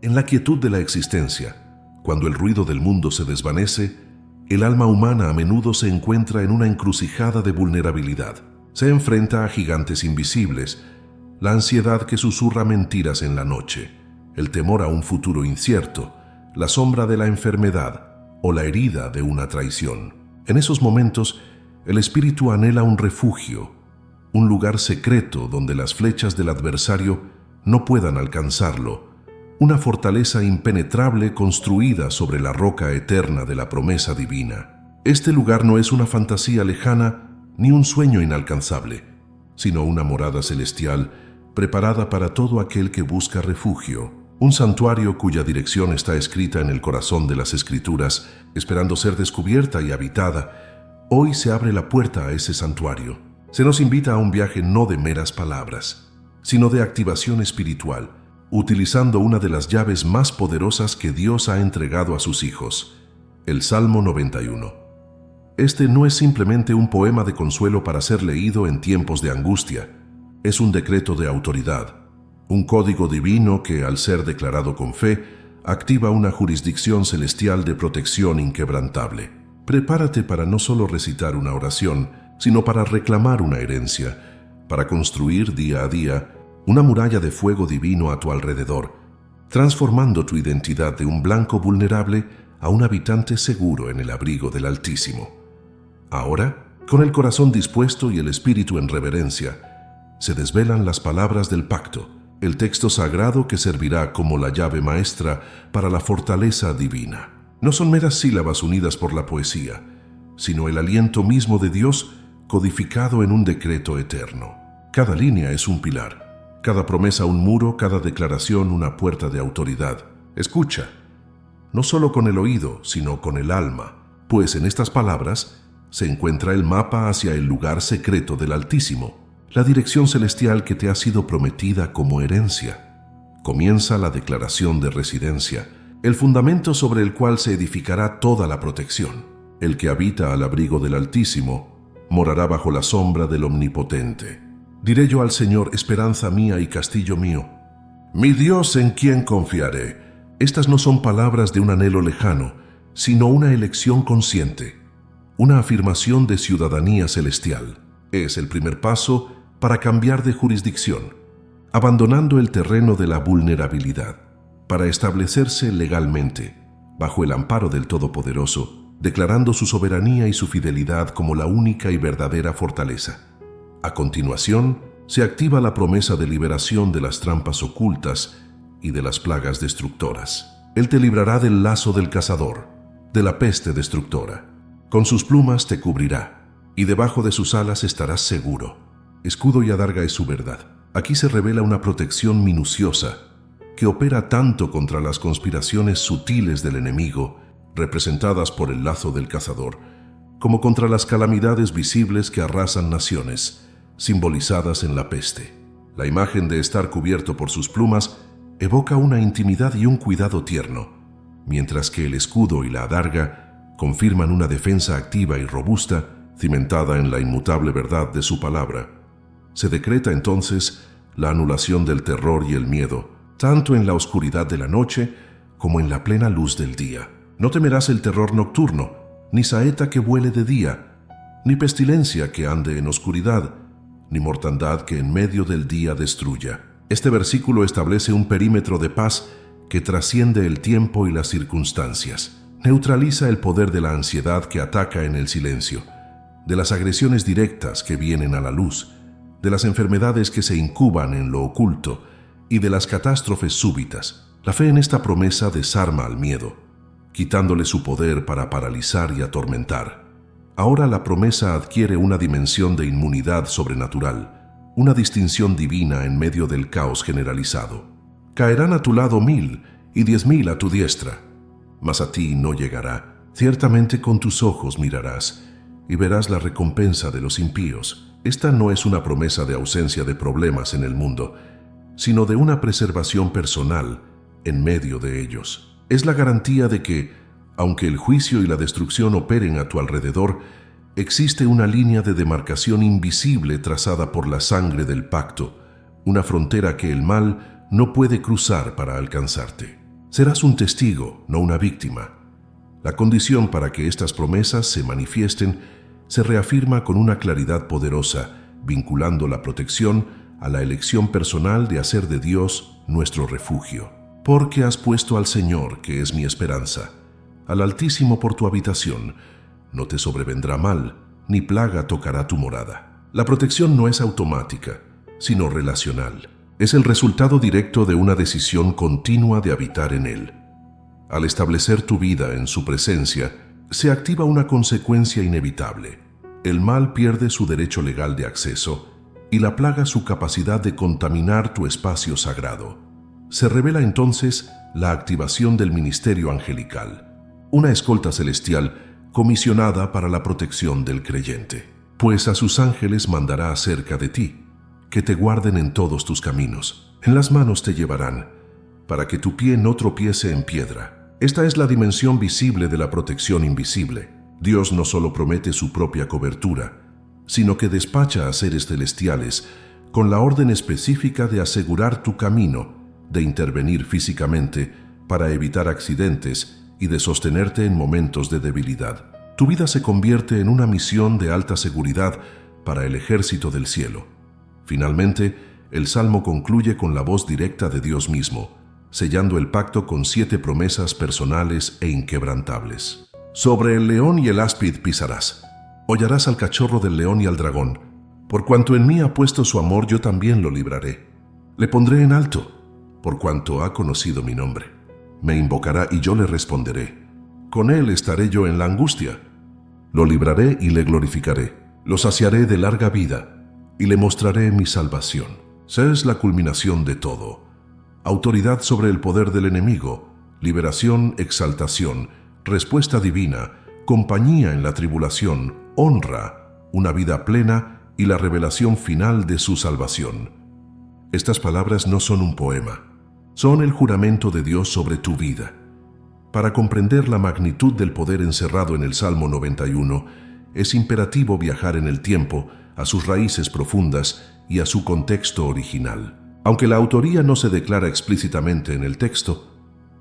En la quietud de la existencia, cuando el ruido del mundo se desvanece, el alma humana a menudo se encuentra en una encrucijada de vulnerabilidad. Se enfrenta a gigantes invisibles, la ansiedad que susurra mentiras en la noche, el temor a un futuro incierto, la sombra de la enfermedad o la herida de una traición. En esos momentos, el espíritu anhela un refugio, un lugar secreto donde las flechas del adversario no puedan alcanzarlo, una fortaleza impenetrable construida sobre la roca eterna de la promesa divina. Este lugar no es una fantasía lejana ni un sueño inalcanzable, sino una morada celestial preparada para todo aquel que busca refugio, un santuario cuya dirección está escrita en el corazón de las Escrituras, esperando ser descubierta y habitada. Hoy se abre la puerta a ese santuario. Se nos invita a un viaje no de meras palabras, sino de activación espiritual, utilizando una de las llaves más poderosas que Dios ha entregado a sus hijos, el Salmo 91. Este no es simplemente un poema de consuelo para ser leído en tiempos de angustia, es un decreto de autoridad, un código divino que, al ser declarado con fe, activa una jurisdicción celestial de protección inquebrantable. Prepárate para no solo recitar una oración, sino para reclamar una herencia, para construir día a día una muralla de fuego divino a tu alrededor, transformando tu identidad de un blanco vulnerable a un habitante seguro en el abrigo del Altísimo. Ahora, con el corazón dispuesto y el espíritu en reverencia, se desvelan las palabras del pacto, el texto sagrado que servirá como la llave maestra para la fortaleza divina. No son meras sílabas unidas por la poesía, sino el aliento mismo de Dios codificado en un decreto eterno. Cada línea es un pilar, cada promesa un muro, cada declaración una puerta de autoridad. Escucha, no solo con el oído, sino con el alma, pues en estas palabras se encuentra el mapa hacia el lugar secreto del Altísimo, la dirección celestial que te ha sido prometida como herencia. Comienza la declaración de residencia, el fundamento sobre el cual se edificará toda la protección. El que habita al abrigo del Altísimo morará bajo la sombra del Omnipotente. Diré yo al Señor, esperanza mía y castillo mío, mi Dios en quien confiaré. Estas no son palabras de un anhelo lejano, sino una elección consciente, una afirmación de ciudadanía celestial. Es el primer paso para cambiar de jurisdicción, abandonando el terreno de la vulnerabilidad, para establecerse legalmente, bajo el amparo del Todopoderoso, declarando su soberanía y su fidelidad como la única y verdadera fortaleza. A continuación, se activa la promesa de liberación de las trampas ocultas y de las plagas destructoras. Él te librará del lazo del cazador, de la peste destructora. Con sus plumas te cubrirá, y debajo de sus alas estarás seguro. Escudo y adarga es su verdad. Aquí se revela una protección minuciosa que opera tanto contra las conspiraciones sutiles del enemigo, representadas por el lazo del cazador, como contra las calamidades visibles que arrasan naciones, simbolizadas en la peste. La imagen de estar cubierto por sus plumas evoca una intimidad y un cuidado tierno, mientras que el escudo y la adarga confirman una defensa activa y robusta, cimentada en la inmutable verdad de su palabra. Se decreta entonces la anulación del terror y el miedo, tanto en la oscuridad de la noche como en la plena luz del día. No temerás el terror nocturno, ni saeta que vuele de día, ni pestilencia que ande en oscuridad, ni mortandad que en medio del día destruya. Este versículo establece un perímetro de paz que trasciende el tiempo y las circunstancias. Neutraliza el poder de la ansiedad que ataca en el silencio, de las agresiones directas que vienen a la luz, de las enfermedades que se incuban en lo oculto y de las catástrofes súbitas. La fe en esta promesa desarma al miedo, quitándole su poder para paralizar y atormentar. Ahora la promesa adquiere una dimensión de inmunidad sobrenatural, una distinción divina en medio del caos generalizado. Caerán a tu lado 1000 y 10.000 a tu diestra, mas a ti no llegará. Ciertamente con tus ojos mirarás y verás la recompensa de los impíos. Esta no es una promesa de ausencia de problemas en el mundo, sino de una preservación personal en medio de ellos. Es la garantía de que, aunque el juicio y la destrucción operen a tu alrededor, existe una línea de demarcación invisible trazada por la sangre del pacto, una frontera que el mal no puede cruzar para alcanzarte. Serás un testigo, no una víctima. La condición para que estas promesas se manifiesten se reafirma con una claridad poderosa, vinculando la protección a la elección personal de hacer de Dios nuestro refugio. Porque has puesto al Señor, que es mi esperanza, al Altísimo por tu habitación, no te sobrevendrá mal, ni plaga tocará tu morada. La protección no es automática, sino relacional. Es el resultado directo de una decisión continua de habitar en Él. Al establecer tu vida en su presencia, se activa una consecuencia inevitable. El mal pierde su derecho legal de acceso y la plaga su capacidad de contaminar tu espacio sagrado. Se revela entonces la activación del ministerio angelical, una escolta celestial comisionada para la protección del creyente. Pues a sus ángeles mandará acerca de ti, que te guarden en todos tus caminos. En las manos te llevarán, para que tu pie no tropiece en piedra. Esta es la dimensión visible de la protección invisible. Dios no solo promete su propia cobertura, sino que despacha a seres celestiales con la orden específica de asegurar tu camino, de intervenir físicamente para evitar accidentes y de sostenerte en momentos de debilidad. Tu vida se convierte en una misión de alta seguridad para el ejército del cielo. Finalmente, el Salmo concluye con la voz directa de Dios mismo, sellando el pacto con 7 promesas personales e inquebrantables. Sobre el león y el áspid pisarás. Hollarás al cachorro del león y al dragón. Por cuanto en mí ha puesto su amor, yo también lo libraré. Le pondré en alto, por cuanto ha conocido mi nombre. Me invocará y yo le responderé. Con él estaré yo en la angustia. Lo libraré y le glorificaré. Lo saciaré de larga vida y le mostraré mi salvación. Esa es la culminación de todo. Autoridad sobre el poder del enemigo, liberación, exaltación, respuesta divina, compañía en la tribulación, honra, una vida plena y la revelación final de su salvación. Estas palabras no son un poema, son el juramento de Dios sobre tu vida. Para comprender la magnitud del poder encerrado en el Salmo 91, es imperativo viajar en el tiempo, a sus raíces profundas y a su contexto original. Aunque la autoría no se declara explícitamente en el texto,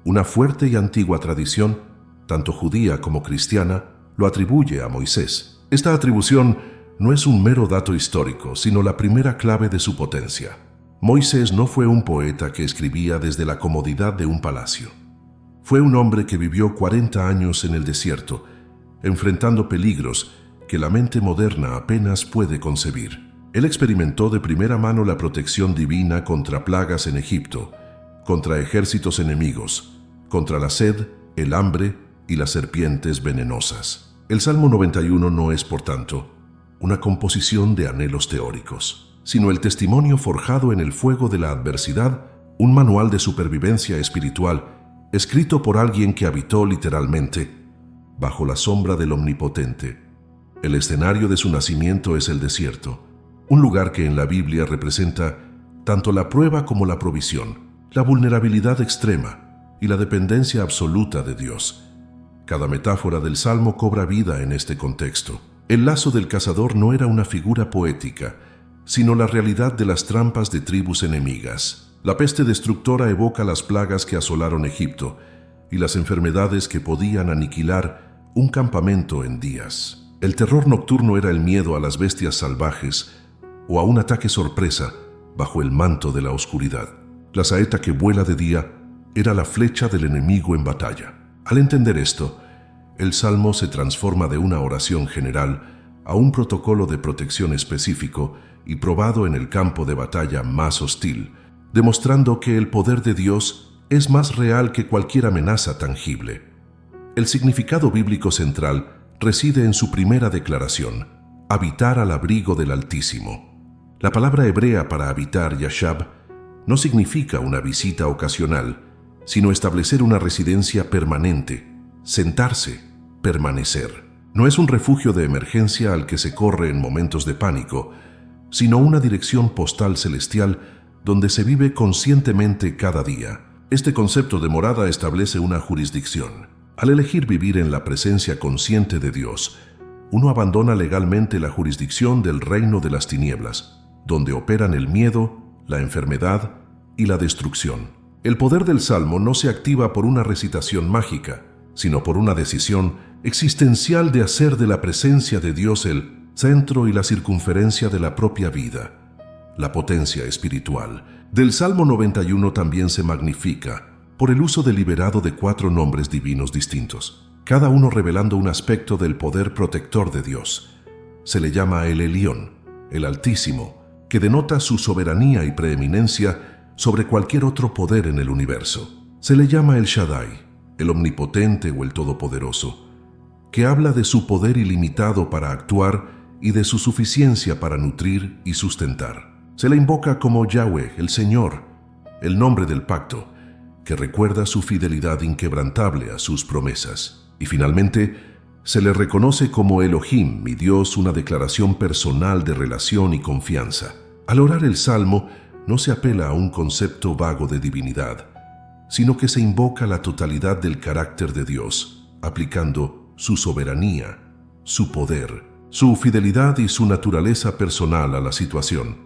una fuerte y antigua tradición, tanto judía como cristiana, lo atribuye a Moisés. Esta atribución no es un mero dato histórico, sino la primera clave de su potencia. Moisés no fue un poeta que escribía desde la comodidad de un palacio. Fue un hombre que vivió 40 años en el desierto, enfrentando peligros que la mente moderna apenas puede concebir. Él experimentó de primera mano la protección divina contra plagas en Egipto, contra ejércitos enemigos, contra la sed, el hambre y las serpientes venenosas. El Salmo 91 no es, por tanto, una composición de anhelos teóricos, sino el testimonio forjado en el fuego de la adversidad, un manual de supervivencia espiritual, escrito por alguien que habitó literalmente bajo la sombra del Omnipotente. El escenario de su nacimiento es el desierto, un lugar que en la Biblia representa tanto la prueba como la provisión, la vulnerabilidad extrema y la dependencia absoluta de Dios. Cada metáfora del Salmo cobra vida en este contexto. El lazo del cazador no era una figura poética, sino la realidad de las trampas de tribus enemigas. La peste destructora evoca las plagas que asolaron Egipto y las enfermedades que podían aniquilar un campamento en días. El terror nocturno era el miedo a las bestias salvajes o a un ataque sorpresa bajo el manto de la oscuridad. La saeta que vuela de día era la flecha del enemigo en batalla. Al entender esto, el Salmo se transforma de una oración general a un protocolo de protección específico y probado en el campo de batalla más hostil, demostrando que el poder de Dios es más real que cualquier amenaza tangible. El significado bíblico central reside en su primera declaración: habitar al abrigo del Altísimo. La palabra hebrea para habitar, yashab, no significa una visita ocasional, sino establecer una residencia permanente, sentarse, permanecer. No es un refugio de emergencia al que se corre en momentos de pánico, sino una dirección postal celestial donde se vive conscientemente cada día. Este concepto de morada establece una jurisdicción. Al elegir vivir en la presencia consciente de Dios, uno abandona legalmente la jurisdicción del reino de las tinieblas, donde operan el miedo, la enfermedad y la destrucción. El poder del Salmo no se activa por una recitación mágica, sino por una decisión existencial de hacer de la presencia de Dios el centro y la circunferencia de la propia vida. La potencia espiritual del Salmo 91 también se magnifica por el uso deliberado de 4 nombres divinos distintos, cada uno revelando un aspecto del poder protector de Dios. Se le llama el Elión, el Altísimo, que denota su soberanía y preeminencia sobre cualquier otro poder en el universo. Se le llama el Shaddai, el Omnipotente o el Todopoderoso, que habla de su poder ilimitado para actuar y de su suficiencia para nutrir y sustentar. Se le invoca como Yahweh, el Señor, el nombre del pacto, que recuerda su fidelidad inquebrantable a sus promesas. Y finalmente, se le reconoce como Elohim, mi Dios, una declaración personal de relación y confianza. Al orar el Salmo, no se apela a un concepto vago de divinidad, sino que se invoca la totalidad del carácter de Dios, aplicando su soberanía, su poder, su fidelidad y su naturaleza personal a la situación.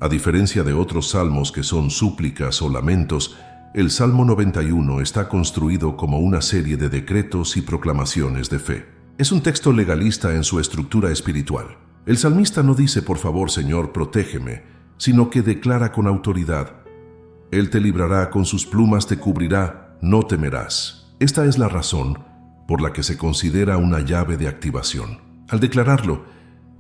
A diferencia de otros salmos que son súplicas o lamentos, el Salmo 91 está construido como una serie de decretos y proclamaciones de fe. Es un texto legalista en su estructura espiritual. El salmista no dice, por favor, Señor, protégeme, sino que declara con autoridad, Él te librará, con sus plumas te cubrirá, no temerás. Esta es la razón por la que se considera una llave de activación. Al declararlo,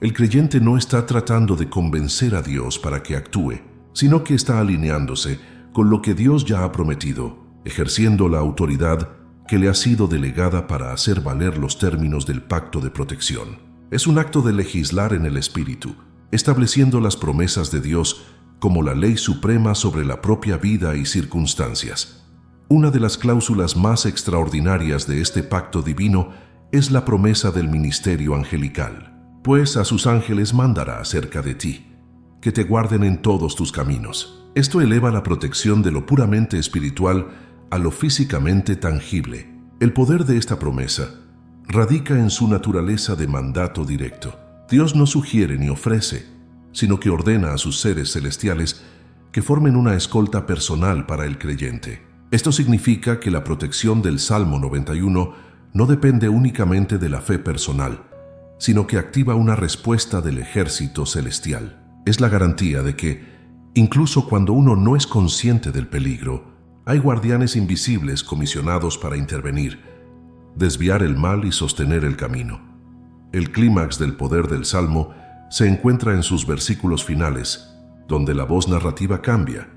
el creyente no está tratando de convencer a Dios para que actúe, sino que está alineándose con lo que Dios ya ha prometido, ejerciendo la autoridad que le ha sido delegada para hacer valer los términos del pacto de protección. Es un acto de legislar en el Espíritu, estableciendo las promesas de Dios como la ley suprema sobre la propia vida y circunstancias. Una de las cláusulas más extraordinarias de este pacto divino es la promesa del ministerio angelical. Pues a sus ángeles mandará acerca de ti, que te guarden en todos tus caminos. Esto eleva la protección de lo puramente espiritual a lo físicamente tangible. El poder de esta promesa radica en su naturaleza de mandato directo. Dios no sugiere ni ofrece, sino que ordena a sus seres celestiales que formen una escolta personal para el creyente. Esto significa que la protección del Salmo 91 no depende únicamente de la fe personal, sino que activa una respuesta del ejército celestial. Es la garantía de que, incluso cuando uno no es consciente del peligro, hay guardianes invisibles comisionados para intervenir, desviar el mal y sostener el camino. El clímax del poder del Salmo se encuentra en sus versículos finales, donde la voz narrativa cambia,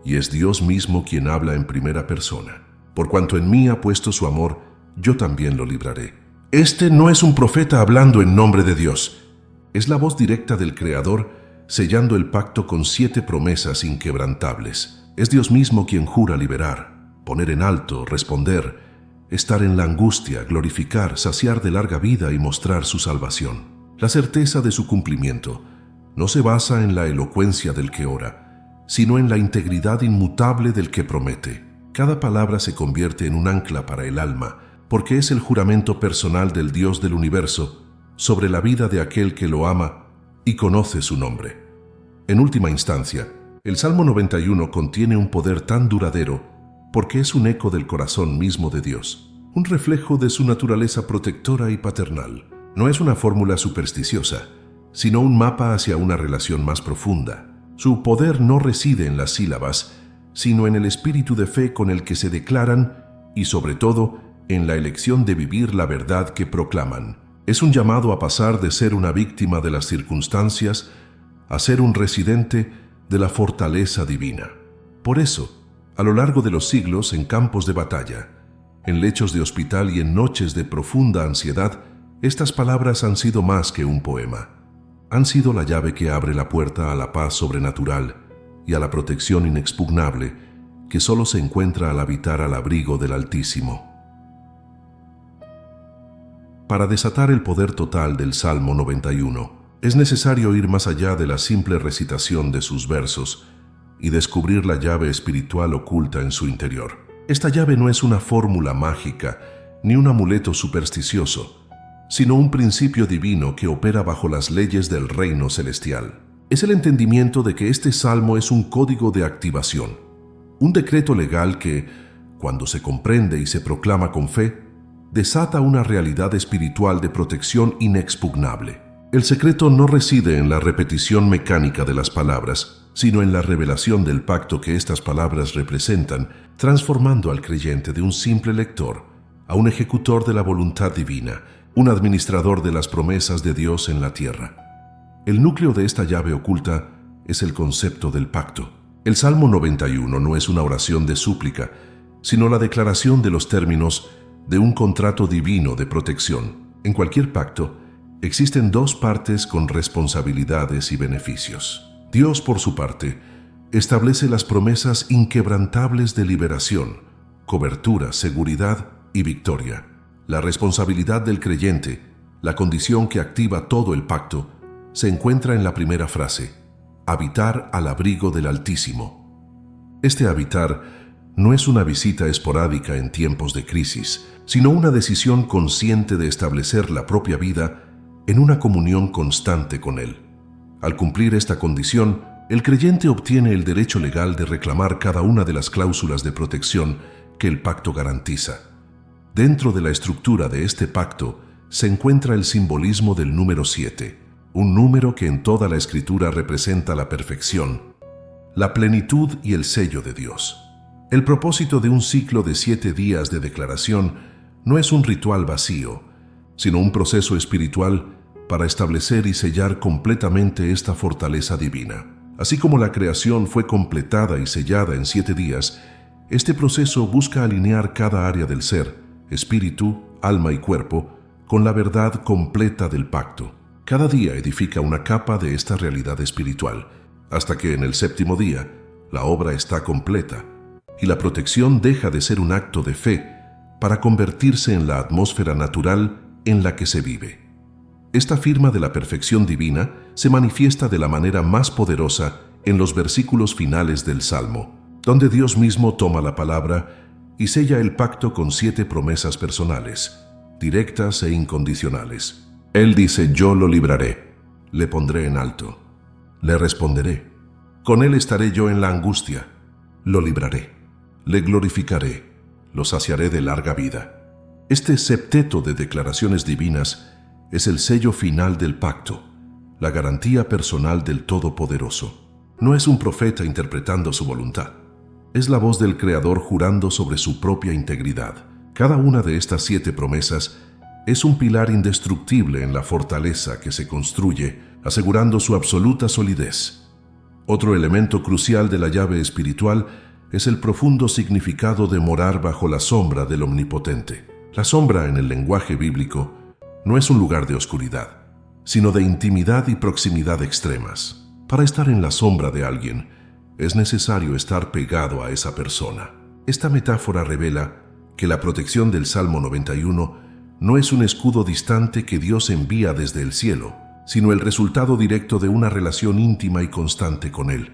y es Dios mismo quien habla en primera persona. Por cuanto en mí ha puesto su amor, yo también lo libraré. Este no es un profeta hablando en nombre de Dios. Es la voz directa del Creador sellando el pacto con 7 promesas inquebrantables. Es Dios mismo quien jura liberar, poner en alto, responder, estar en la angustia, glorificar, saciar de larga vida y mostrar su salvación. La certeza de su cumplimiento no se basa en la elocuencia del que ora, sino en la integridad inmutable del que promete. Cada palabra se convierte en un ancla para el alma, porque es el juramento personal del Dios del universo sobre la vida de aquel que lo ama y conoce su nombre. En última instancia, el Salmo 91 contiene un poder tan duradero porque es un eco del corazón mismo de Dios, un reflejo de su naturaleza protectora y paternal. No es una fórmula supersticiosa, sino un mapa hacia una relación más profunda. Su poder no reside en las sílabas, sino en el espíritu de fe con el que se declaran y, sobre todo, en la elección de vivir la verdad que proclaman. Es un llamado a pasar de ser una víctima de las circunstancias a ser un residente de la fortaleza divina. Por eso, a lo largo de los siglos, en campos de batalla, en lechos de hospital y en noches de profunda ansiedad, estas palabras han sido más que un poema. Han sido la llave que abre la puerta a la paz sobrenatural y a la protección inexpugnable que solo se encuentra al habitar al abrigo del Altísimo. Para desatar el poder total del Salmo 91, es necesario ir más allá de la simple recitación de sus versos y descubrir la llave espiritual oculta en su interior. Esta llave no es una fórmula mágica ni un amuleto supersticioso, sino un principio divino que opera bajo las leyes del reino celestial. Es el entendimiento de que este salmo es un código de activación, un decreto legal que, cuando se comprende y se proclama con fe, desata una realidad espiritual de protección inexpugnable. El secreto no reside en la repetición mecánica de las palabras, sino en la revelación del pacto que estas palabras representan, transformando al creyente de un simple lector a un ejecutor de la voluntad divina, un administrador de las promesas de Dios en la tierra. El núcleo de esta llave oculta es el concepto del pacto. El Salmo 91 no es una oración de súplica, sino la declaración de los términos de un contrato divino de protección. En cualquier pacto, existen dos partes con responsabilidades y beneficios. Dios, por su parte, establece las promesas inquebrantables de liberación, cobertura, seguridad y victoria. La responsabilidad del creyente, la condición que activa todo el pacto, se encuentra en la primera frase: habitar al abrigo del Altísimo. Este habitar no es una visita esporádica en tiempos de crisis, sino una decisión consciente de establecer la propia vida en una comunión constante con Él. Al cumplir esta condición, el creyente obtiene el derecho legal de reclamar cada una de las cláusulas de protección que el pacto garantiza. Dentro de la estructura de este pacto se encuentra el simbolismo del número 7, un número que en toda la Escritura representa la perfección, la plenitud y el sello de Dios. El propósito de un ciclo de 7 días de declaración no es un ritual vacío, sino un proceso espiritual para establecer y sellar completamente esta fortaleza divina. Así como la creación fue completada y sellada en 7 días, este proceso busca alinear cada área del ser, espíritu, alma y cuerpo, con la verdad completa del pacto. Cada día edifica una capa de esta realidad espiritual, hasta que en el 7º día la obra está completa y la protección deja de ser un acto de fe para convertirse en la atmósfera natural en la que se vive. Esta firma de la perfección divina se manifiesta de la manera más poderosa en los versículos finales del Salmo, donde Dios mismo toma la palabra y sella el pacto con 7 promesas personales, directas e incondicionales. Él dice: yo lo libraré, le pondré en alto, le responderé, con él estaré yo en la angustia, lo libraré, le glorificaré, lo saciaré de larga vida. Este septeto de declaraciones divinas es el sello final del pacto, la garantía personal del Todopoderoso. No es un profeta interpretando su voluntad, es la voz del Creador jurando sobre su propia integridad. Cada una de estas 7 promesas es un pilar indestructible en la fortaleza que se construye, asegurando su absoluta solidez. Otro elemento crucial de la llave espiritual es el profundo significado de morar bajo la sombra del Omnipotente. La sombra en el lenguaje bíblico no es un lugar de oscuridad, sino de intimidad y proximidad extremas. Para estar en la sombra de alguien, es necesario estar pegado a esa persona. Esta metáfora revela que la protección del Salmo 91 no es un escudo distante que Dios envía desde el cielo, sino el resultado directo de una relación íntima y constante con Él.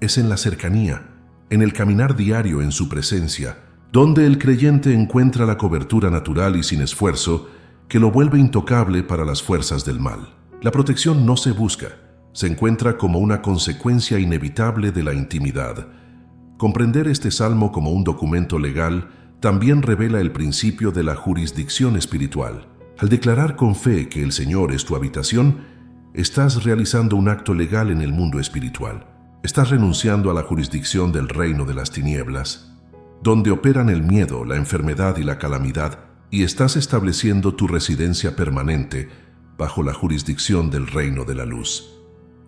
Es en la cercanía, en el caminar diario en su presencia, donde el creyente encuentra la cobertura natural y sin esfuerzo que lo vuelve intocable para las fuerzas del mal. La protección no se busca, se encuentra como una consecuencia inevitable de la intimidad. Comprender este salmo como un documento legal también revela el principio de la jurisdicción espiritual. Al declarar con fe que el Señor es tu habitación, estás realizando un acto legal en el mundo espiritual. Estás renunciando a la jurisdicción del reino de las tinieblas, donde operan el miedo, la enfermedad y la calamidad, y estás estableciendo tu residencia permanente bajo la jurisdicción del reino de la luz.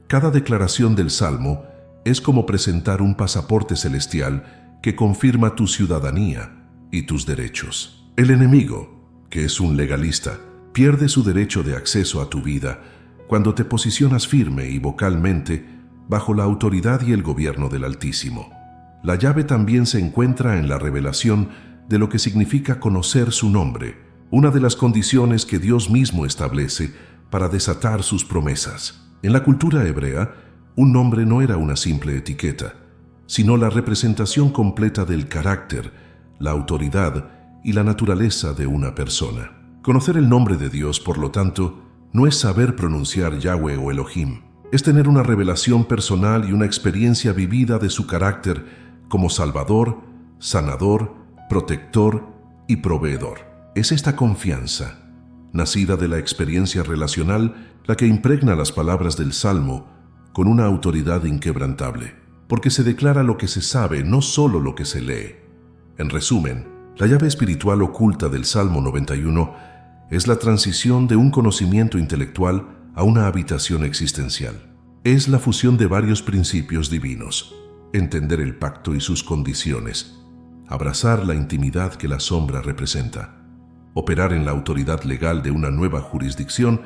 Cada declaración del Salmo es como presentar un pasaporte celestial que confirma tu ciudadanía y tus derechos. El enemigo, que es un legalista, pierde su derecho de acceso a tu vida cuando te posicionas firme y vocalmente bajo la autoridad y el gobierno del Altísimo. La llave también se encuentra en la revelación de lo que significa conocer su nombre, una de las condiciones que Dios mismo establece para desatar sus promesas. En la cultura hebrea, un nombre no era una simple etiqueta, sino la representación completa del carácter, la autoridad y la naturaleza de una persona. Conocer el nombre de Dios, por lo tanto, no es saber pronunciar Yahweh o Elohim, es tener una revelación personal y una experiencia vivida de su carácter como Salvador, sanador, protector y proveedor. Es esta confianza, nacida de la experiencia relacional, la que impregna las palabras del Salmo con una autoridad inquebrantable, porque se declara lo que se sabe, no solo lo que se lee. En resumen, la llave espiritual oculta del Salmo 91 es la transición de un conocimiento intelectual a una habitación existencial. Es la fusión de varios principios divinos: entender el pacto y sus condiciones, abrazar la intimidad que la sombra representa, operar en la autoridad legal de una nueva jurisdicción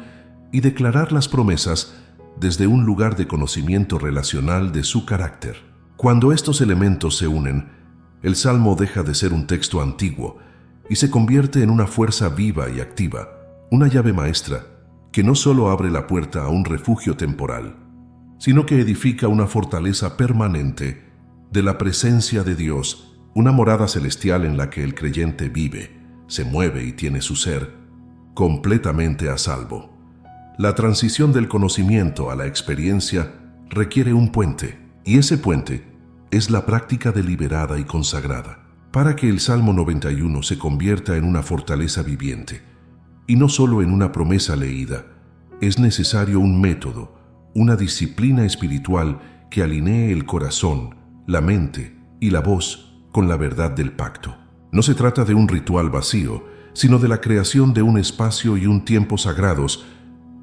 y declarar las promesas desde un lugar de conocimiento relacional de su carácter. Cuando estos elementos se unen, el Salmo deja de ser un texto antiguo y se convierte en una fuerza viva y activa, una llave maestra que no solo abre la puerta a un refugio temporal, sino que edifica una fortaleza permanente de la presencia de Dios, una morada celestial en la que el creyente vive, se mueve y tiene su ser completamente a salvo. La transición del conocimiento a la experiencia requiere un puente, y ese puente es la práctica deliberada y consagrada. Para que el Salmo 91 se convierta en una fortaleza viviente, y no solo en una promesa leída, es necesario un método, una disciplina espiritual que alinee el corazón, la mente y la voz con la verdad del pacto. No se trata de un ritual vacío, sino de la creación de un espacio y un tiempo sagrados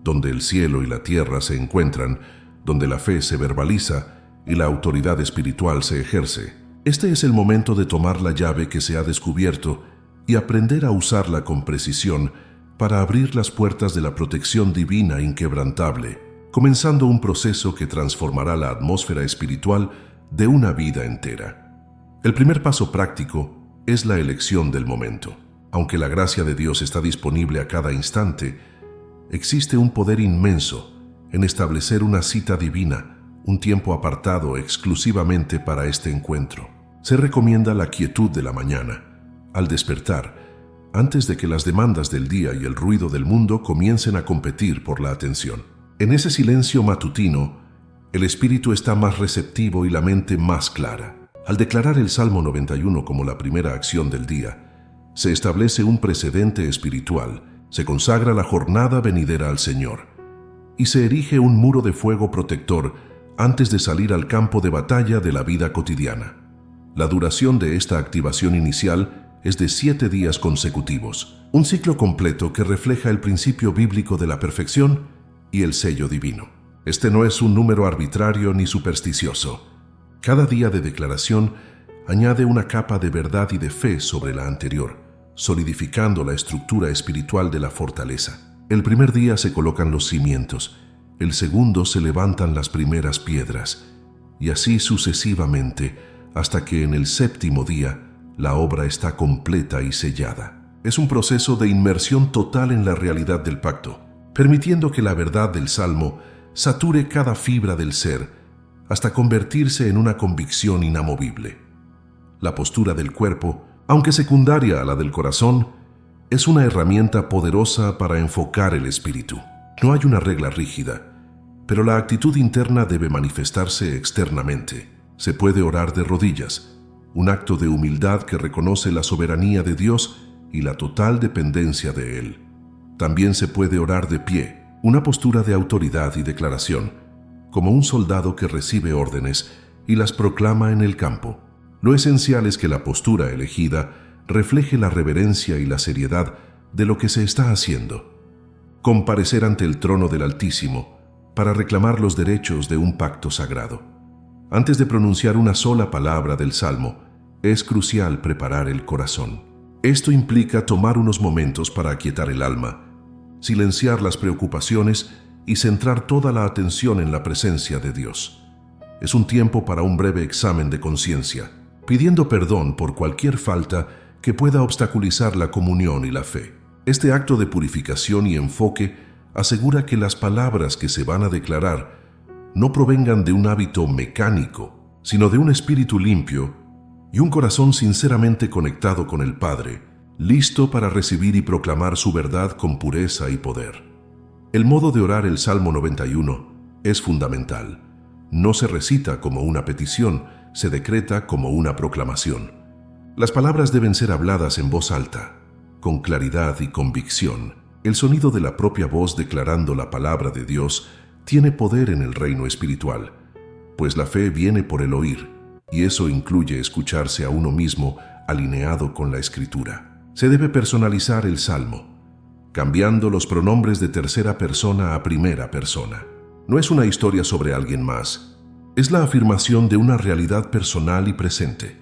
donde el cielo y la tierra se encuentran, donde la fe se verbaliza y la autoridad espiritual se ejerce. Este es el momento de tomar la llave que se ha descubierto y aprender a usarla con precisión para abrir las puertas de la protección divina inquebrantable, comenzando un proceso que transformará la atmósfera espiritual de una vida entera. El primer paso práctico es la elección del momento. Aunque la gracia de Dios está disponible a cada instante, existe un poder inmenso en establecer una cita divina, un tiempo apartado exclusivamente para este encuentro. Se recomienda la quietud de la mañana, al despertar, antes de que las demandas del día y el ruido del mundo comiencen a competir por la atención. En ese silencio matutino, el espíritu está más receptivo y la mente más clara. Al declarar el Salmo 91 como la primera acción del día, se establece un precedente espiritual, se consagra la jornada venidera al Señor y se erige un muro de fuego protector antes de salir al campo de batalla de la vida cotidiana. La duración de esta activación inicial es de 7 días consecutivos, un ciclo completo que refleja el principio bíblico de la perfección y el sello divino. Este no es un número arbitrario ni supersticioso. Cada día de declaración añade una capa de verdad y de fe sobre la anterior, solidificando la estructura espiritual de la fortaleza. El primer día se colocan los cimientos, el segundo se levantan las primeras piedras, y así sucesivamente, hasta que en el séptimo día la obra está completa y sellada. Es un proceso de inmersión total en la realidad del pacto, permitiendo que la verdad del Salmo sature cada fibra del ser, hasta convertirse en una convicción inamovible. La postura del cuerpo, aunque secundaria a la del corazón, es una herramienta poderosa para enfocar el espíritu. No hay una regla rígida, pero la actitud interna debe manifestarse externamente. Se puede orar de rodillas, un acto de humildad que reconoce la soberanía de Dios y la total dependencia de Él. También se puede orar de pie, una postura de autoridad y declaración, como un soldado que recibe órdenes y las proclama en el campo. Lo esencial es que la postura elegida refleje la reverencia y la seriedad de lo que se está haciendo. Comparecer ante el trono del Altísimo para reclamar los derechos de un pacto sagrado. Antes de pronunciar una sola palabra del Salmo, es crucial preparar el corazón. Esto implica tomar unos momentos para aquietar el alma, silenciar las preocupaciones y centrar toda la atención en la presencia de Dios. Es un tiempo para un breve examen de conciencia, pidiendo perdón por cualquier falta que pueda obstaculizar la comunión y la fe. Este acto de purificación y enfoque asegura que las palabras que se van a declarar no provengan de un hábito mecánico, sino de un espíritu limpio y un corazón sinceramente conectado con el Padre, listo para recibir y proclamar su verdad con pureza y poder. El modo de orar el Salmo 91 es fundamental. No se recita como una petición, se decreta como una proclamación. Las palabras deben ser habladas en voz alta, con claridad y convicción. El sonido de la propia voz declarando la palabra de Dios tiene poder en el reino espiritual, pues la fe viene por el oír, y eso incluye escucharse a uno mismo alineado con la Escritura. Se debe personalizar el salmo, cambiando los pronombres de tercera persona a primera persona. No es una historia sobre alguien más, es la afirmación de una realidad personal y presente.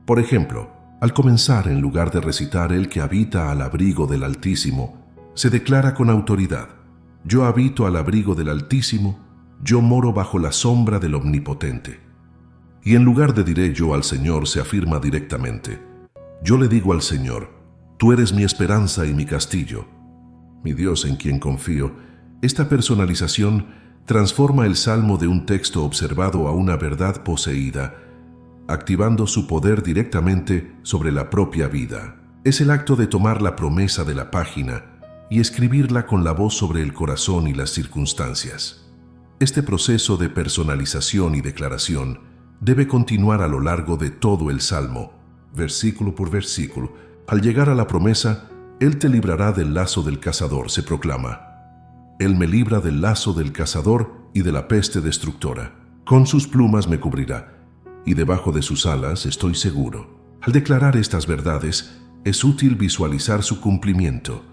Por ejemplo, al comenzar, en lugar de recitar el que habita al abrigo del Altísimo, se declara con autoridad: yo habito al abrigo del Altísimo, yo moro bajo la sombra del Omnipotente. Y en lugar de diré yo al Señor, se afirma directamente: yo le digo al Señor, tú eres mi esperanza y mi castillo, mi Dios en quien confío. Esta personalización transforma el salmo de un texto observado a una verdad poseída, activando su poder directamente sobre la propia vida. Es el acto de tomar la promesa de la página y escribirla con la voz sobre el corazón y las circunstancias. Este proceso de personalización y declaración debe continuar a lo largo de todo el salmo, versículo por versículo. Al llegar a la promesa, Él te librará del lazo del cazador, se proclama. Él me libra del lazo del cazador y de la peste destructora. Con sus plumas me cubrirá, y debajo de sus alas estoy seguro. Al declarar estas verdades, es útil visualizar su cumplimiento.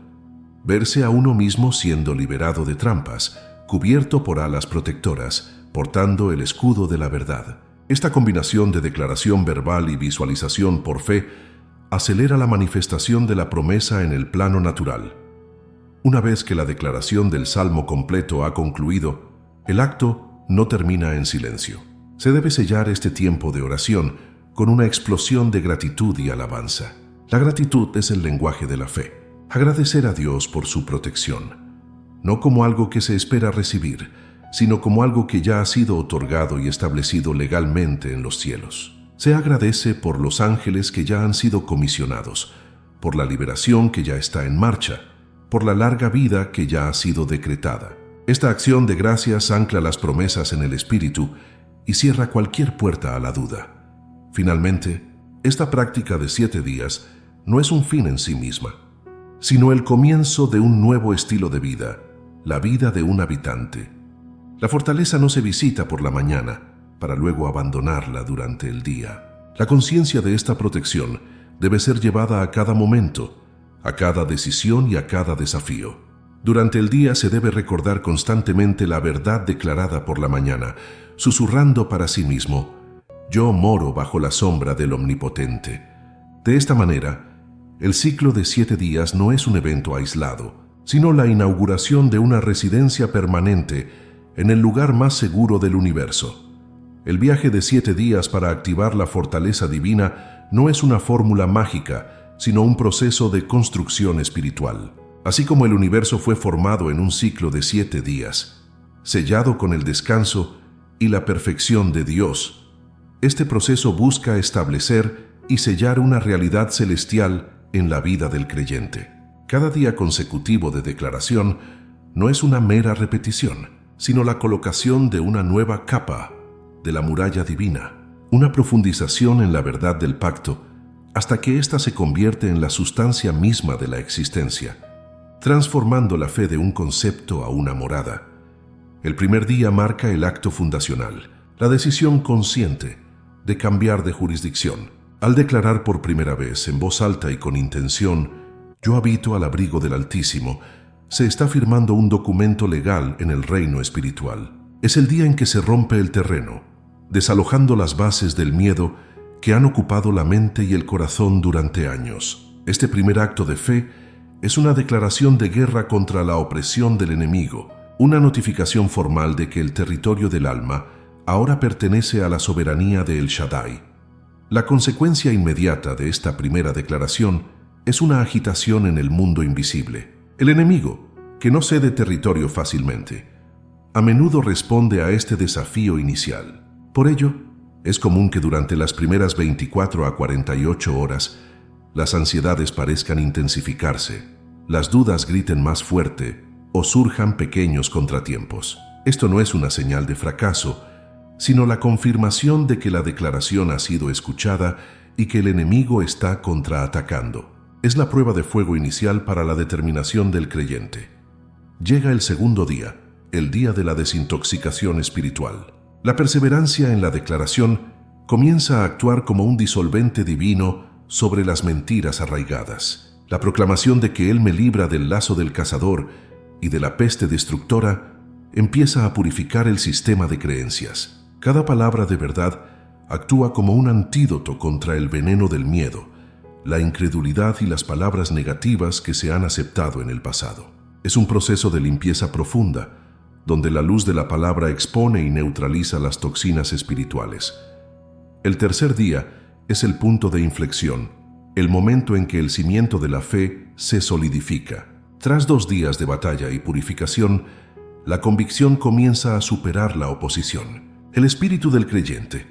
Verse a uno mismo siendo liberado de trampas, cubierto por alas protectoras, portando el escudo de la verdad. Esta combinación de declaración verbal y visualización por fe acelera la manifestación de la promesa en el plano natural. Una vez que la declaración del salmo completo ha concluido, el acto no termina en silencio. Se debe sellar este tiempo de oración con una explosión de gratitud y alabanza. La gratitud es el lenguaje de la fe. Agradecer a Dios por su protección, no como algo que se espera recibir, sino como algo que ya ha sido otorgado y establecido legalmente en los cielos. Se agradece por los ángeles que ya han sido comisionados, por la liberación que ya está en marcha, por la larga vida que ya ha sido decretada. Esta acción de gracias ancla las promesas en el espíritu y cierra cualquier puerta a la duda. Finalmente, esta práctica de 7 días no es un fin en sí misma, sino el comienzo de un nuevo estilo de vida, la vida de un habitante. La fortaleza no se visita por la mañana, para luego abandonarla durante el día. La conciencia de esta protección debe ser llevada a cada momento, a cada decisión y a cada desafío. Durante el día se debe recordar constantemente la verdad declarada por la mañana, susurrando para sí mismo: yo moro bajo la sombra del Omnipotente. De esta manera, el ciclo de 7 días no es un evento aislado, sino la inauguración de una residencia permanente en el lugar más seguro del universo. El viaje de 7 días para activar la fortaleza divina no es una fórmula mágica, sino un proceso de construcción espiritual. Así como el universo fue formado en un ciclo de 7 días, sellado con el descanso y la perfección de Dios, este proceso busca establecer y sellar una realidad celestial en la vida del creyente. Cada día consecutivo de declaración no es una mera repetición, sino la colocación de una nueva capa de la muralla divina, una profundización en la verdad del pacto, hasta que ésta se convierte en la sustancia misma de la existencia, transformando la fe de un concepto a una morada. El primer día marca el acto fundacional, la decisión consciente de cambiar de jurisdicción. Al declarar por primera vez, en voz alta y con intención, yo habito al abrigo del Altísimo, se está firmando un documento legal en el reino espiritual. Es el día en que se rompe el terreno, desalojando las bases del miedo que han ocupado la mente y el corazón durante años. Este primer acto de fe es una declaración de guerra contra la opresión del enemigo, una notificación formal de que el territorio del alma ahora pertenece a la soberanía de El Shaddai. La consecuencia inmediata de esta primera declaración es una agitación en el mundo invisible. El enemigo, que no cede territorio fácilmente, a menudo responde a este desafío inicial. Por ello, es común que durante las primeras 24 a 48 horas las ansiedades parezcan intensificarse, las dudas griten más fuerte o surjan pequeños contratiempos. Esto no es una señal de fracaso, sino la confirmación de que la declaración ha sido escuchada y que el enemigo está contraatacando. Es la prueba de fuego inicial para la determinación del creyente. Llega el segundo día, el día de la desintoxicación espiritual. La perseverancia en la declaración comienza a actuar como un disolvente divino sobre las mentiras arraigadas. La proclamación de que Él me libra del lazo del cazador y de la peste destructora empieza a purificar el sistema de creencias. Cada palabra de verdad actúa como un antídoto contra el veneno del miedo, la incredulidad y las palabras negativas que se han aceptado en el pasado. Es un proceso de limpieza profunda, donde la luz de la palabra expone y neutraliza las toxinas espirituales. El tercer día es el punto de inflexión, el momento en que el cimiento de la fe se solidifica. Tras 2 días de batalla y purificación, la convicción comienza a superar la oposición. El espíritu del creyente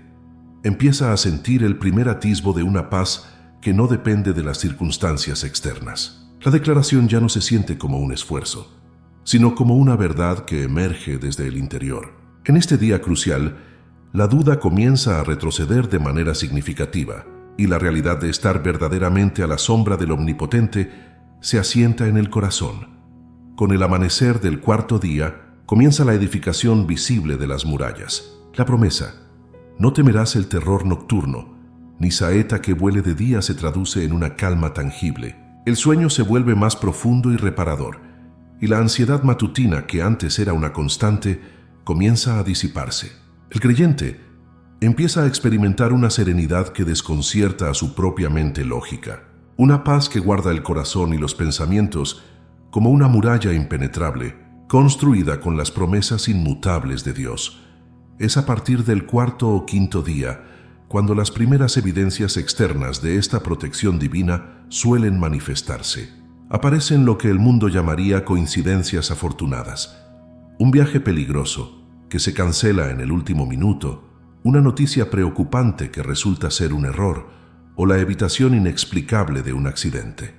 empieza a sentir el primer atisbo de una paz que no depende de las circunstancias externas. La declaración ya no se siente como un esfuerzo, sino como una verdad que emerge desde el interior. En este día crucial, la duda comienza a retroceder de manera significativa y la realidad de estar verdaderamente a la sombra del Omnipotente se asienta en el corazón. Con el amanecer del cuarto día, comienza la edificación visible de las murallas. La promesa: no temerás el terror nocturno, ni saeta que vuele de día se traduce en una calma tangible. El sueño se vuelve más profundo y reparador, y la ansiedad matutina, que antes era una constante, comienza a disiparse. El creyente empieza a experimentar una serenidad que desconcierta a su propia mente lógica, una paz que guarda el corazón y los pensamientos como una muralla impenetrable, construida con las promesas inmutables de Dios. Es a partir del cuarto o quinto día cuando las primeras evidencias externas de esta protección divina suelen manifestarse. Aparecen lo que el mundo llamaría coincidencias afortunadas, un viaje peligroso que se cancela en el último minuto, una noticia preocupante que resulta ser un error o la evitación inexplicable de un accidente.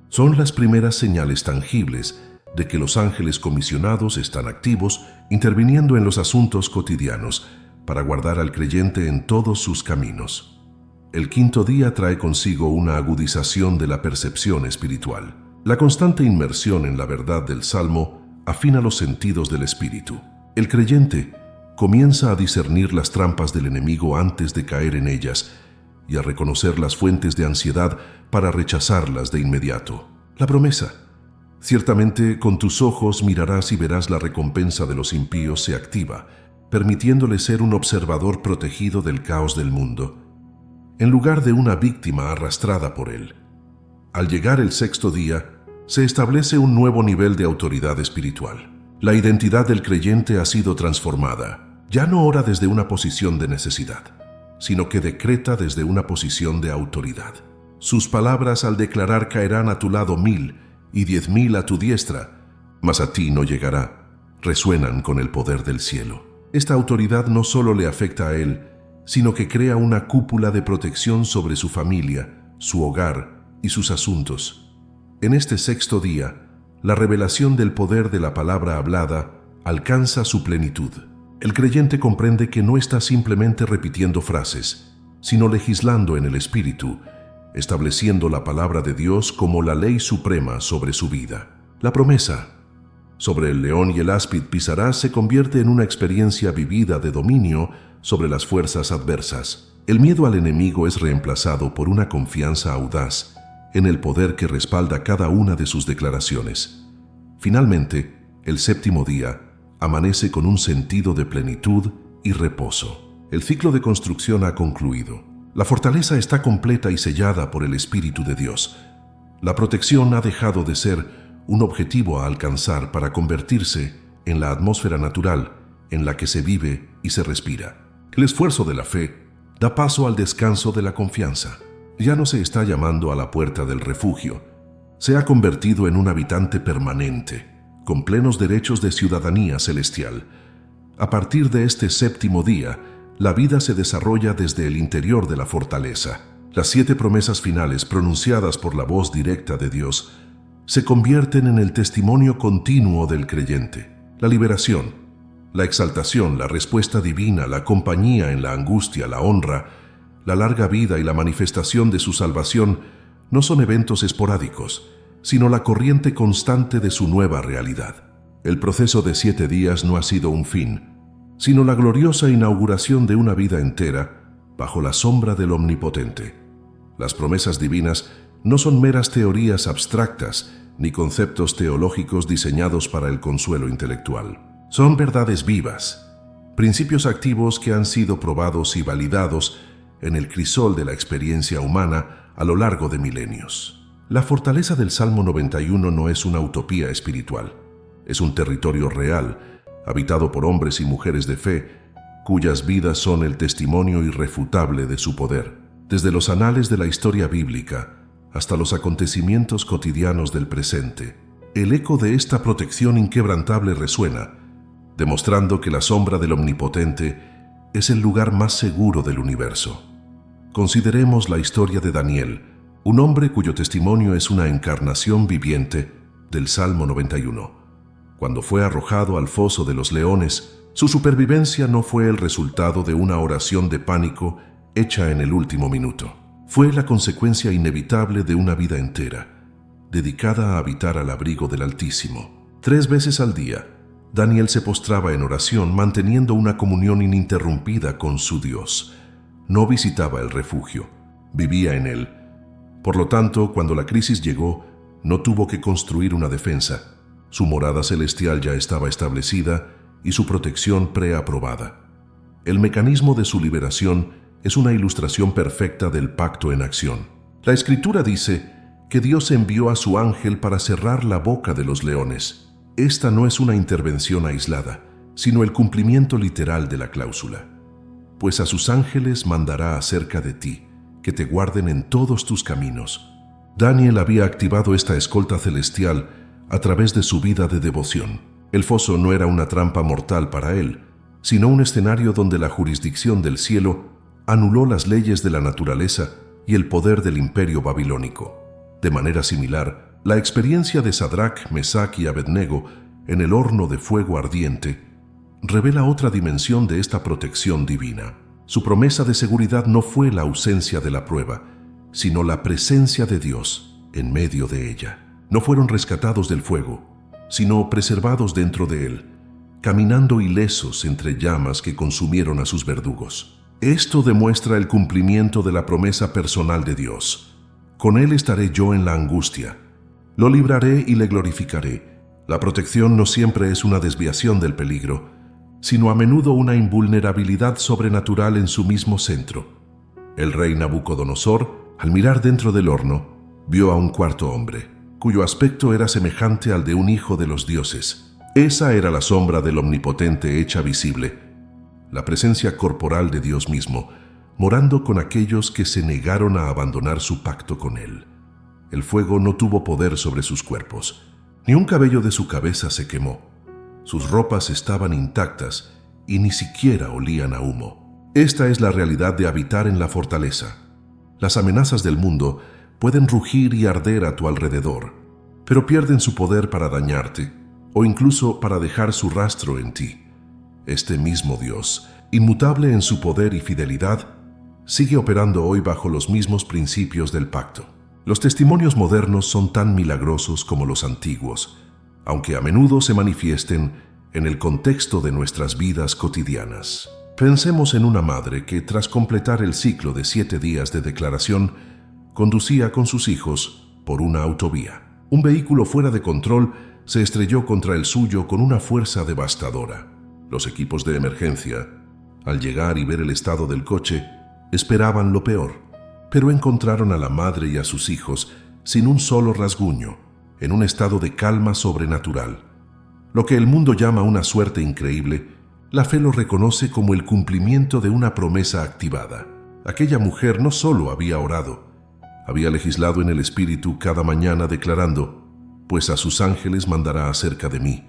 Son las primeras señales tangibles de que los ángeles comisionados están activos, interviniendo en los asuntos cotidianos para guardar al creyente en todos sus caminos. El quinto día trae consigo una agudización de la percepción espiritual. La constante inmersión en la verdad del Salmo afina los sentidos del espíritu. El creyente comienza a discernir las trampas del enemigo antes de caer en ellas y a reconocer las fuentes de ansiedad para rechazarlas de inmediato. La promesa: ciertamente con tus ojos mirarás y verás la recompensa de los impíos, se activa, permitiéndole ser un observador protegido del caos del mundo, en lugar de una víctima arrastrada por él. Al llegar el sexto día, se establece un nuevo nivel de autoridad espiritual. La identidad del creyente ha sido transformada. Ya no ora desde una posición de necesidad, sino que decreta desde una posición de autoridad. Sus palabras al declarar caerán a tu lado 1000 y 10.000 a tu diestra, mas a ti no llegará, resuenan con el poder del cielo. Esta autoridad no solo le afecta a él, sino que crea una cúpula de protección sobre su familia, su hogar y sus asuntos. En este sexto día, la revelación del poder de la palabra hablada alcanza su plenitud. El creyente comprende que no está simplemente repitiendo frases, sino legislando en el Espíritu, estableciendo la palabra de Dios como la ley suprema sobre su vida. La promesa: sobre el león y el áspid pisarás, se convierte en una experiencia vivida de dominio sobre las fuerzas adversas. El miedo al enemigo es reemplazado por una confianza audaz en el poder que respalda cada una de sus declaraciones. Finalmente, el séptimo día amanece con un sentido de plenitud y reposo. El ciclo de construcción ha concluido. La fortaleza está completa y sellada por el Espíritu de Dios. La protección ha dejado de ser un objetivo a alcanzar para convertirse en la atmósfera natural en la que se vive y se respira. El esfuerzo de la fe da paso al descanso de la confianza. Ya no se está llamando a la puerta del refugio. Se ha convertido en un habitante permanente, con plenos derechos de ciudadanía celestial. A partir de este séptimo día, la vida se desarrolla desde el interior de la fortaleza. Las 7 promesas finales pronunciadas por la voz directa de Dios se convierten en el testimonio continuo del creyente. La liberación, La exaltación, la respuesta divina, la compañía en la angustia, la honra, la larga vida y la manifestación de su salvación no son eventos esporádicos, sino la corriente constante de su nueva realidad. El proceso de 7 días no ha sido un fin, sino la gloriosa inauguración de una vida entera bajo la sombra del Omnipotente. Las promesas divinas no son meras teorías abstractas ni conceptos teológicos diseñados para el consuelo intelectual. Son verdades vivas, principios activos que han sido probados y validados en el crisol de la experiencia humana a lo largo de milenios. La fortaleza del Salmo 91 no es una utopía espiritual, es un territorio real, habitado por hombres y mujeres de fe, cuyas vidas son el testimonio irrefutable de su poder. Desde los anales de la historia bíblica hasta los acontecimientos cotidianos del presente, el eco de esta protección inquebrantable resuena, demostrando que la sombra del Omnipotente es el lugar más seguro del universo. Consideremos la historia de Daniel, un hombre cuyo testimonio es una encarnación viviente del Salmo 91. Cuando fue arrojado al foso de los leones, su supervivencia no fue el resultado de una oración de pánico hecha en el último minuto. Fue la consecuencia inevitable de una vida entera, dedicada a habitar al abrigo del Altísimo. 3 veces al día, Daniel se postraba en oración, manteniendo una comunión ininterrumpida con su Dios. No visitaba el refugio, vivía en él. Por lo tanto, cuando la crisis llegó, no tuvo que construir una defensa. Su morada celestial ya estaba establecida y su protección preaprobada. El mecanismo de su liberación es una ilustración perfecta del pacto en acción. La Escritura dice que Dios envió a su ángel para cerrar la boca de los leones. Esta no es una intervención aislada, sino el cumplimiento literal de la cláusula. Pues a sus ángeles mandará acerca de ti, que te guarden en todos tus caminos. Daniel había activado esta escolta celestial a través de su vida de devoción. El foso no era una trampa mortal para él, sino un escenario donde la jurisdicción del cielo anuló las leyes de la naturaleza y el poder del imperio babilónico. De manera similar, la experiencia de Sadrach, Mesach y Abednego en el horno de fuego ardiente revela otra dimensión de esta protección divina. Su promesa de seguridad no fue la ausencia de la prueba, sino la presencia de Dios en medio de ella. No fueron rescatados del fuego, sino preservados dentro de él, caminando ilesos entre llamas que consumieron a sus verdugos. Esto demuestra el cumplimiento de la promesa personal de Dios. Con él estaré yo en la angustia. Lo libraré y le glorificaré. La protección no siempre es una desviación del peligro, sino a menudo una invulnerabilidad sobrenatural en su mismo centro. El rey Nabucodonosor, al mirar dentro del horno, vio a un cuarto hombre, cuyo aspecto era semejante al de un hijo de los dioses. Esa era la sombra del Omnipotente hecha visible, la presencia corporal de Dios mismo, morando con aquellos que se negaron a abandonar su pacto con él. El fuego no tuvo poder sobre sus cuerpos, ni un cabello de su cabeza se quemó. Sus ropas estaban intactas y ni siquiera olían a humo. Esta es la realidad de habitar en la fortaleza. Las amenazas del mundo pueden rugir y arder a tu alrededor, pero pierden su poder para dañarte o incluso para dejar su rastro en ti. Este mismo Dios, inmutable en su poder y fidelidad, sigue operando hoy bajo los mismos principios del pacto. Los testimonios modernos son tan milagrosos como los antiguos, aunque a menudo se manifiesten en el contexto de nuestras vidas cotidianas. Pensemos en una madre que, tras completar el ciclo de 7 días de declaración, conducía con sus hijos por una autovía. Un vehículo fuera de control se estrelló contra el suyo con una fuerza devastadora. Los equipos de emergencia, al llegar y ver el estado del coche, esperaban lo peor, pero encontraron a la madre y a sus hijos sin un solo rasguño, en un estado de calma sobrenatural. Lo que el mundo llama una suerte increíble, la fe lo reconoce como el cumplimiento de una promesa activada. Aquella mujer no solo había orado, había legislado en el Espíritu cada mañana declarando: «Pues a sus ángeles mandará acerca de mí,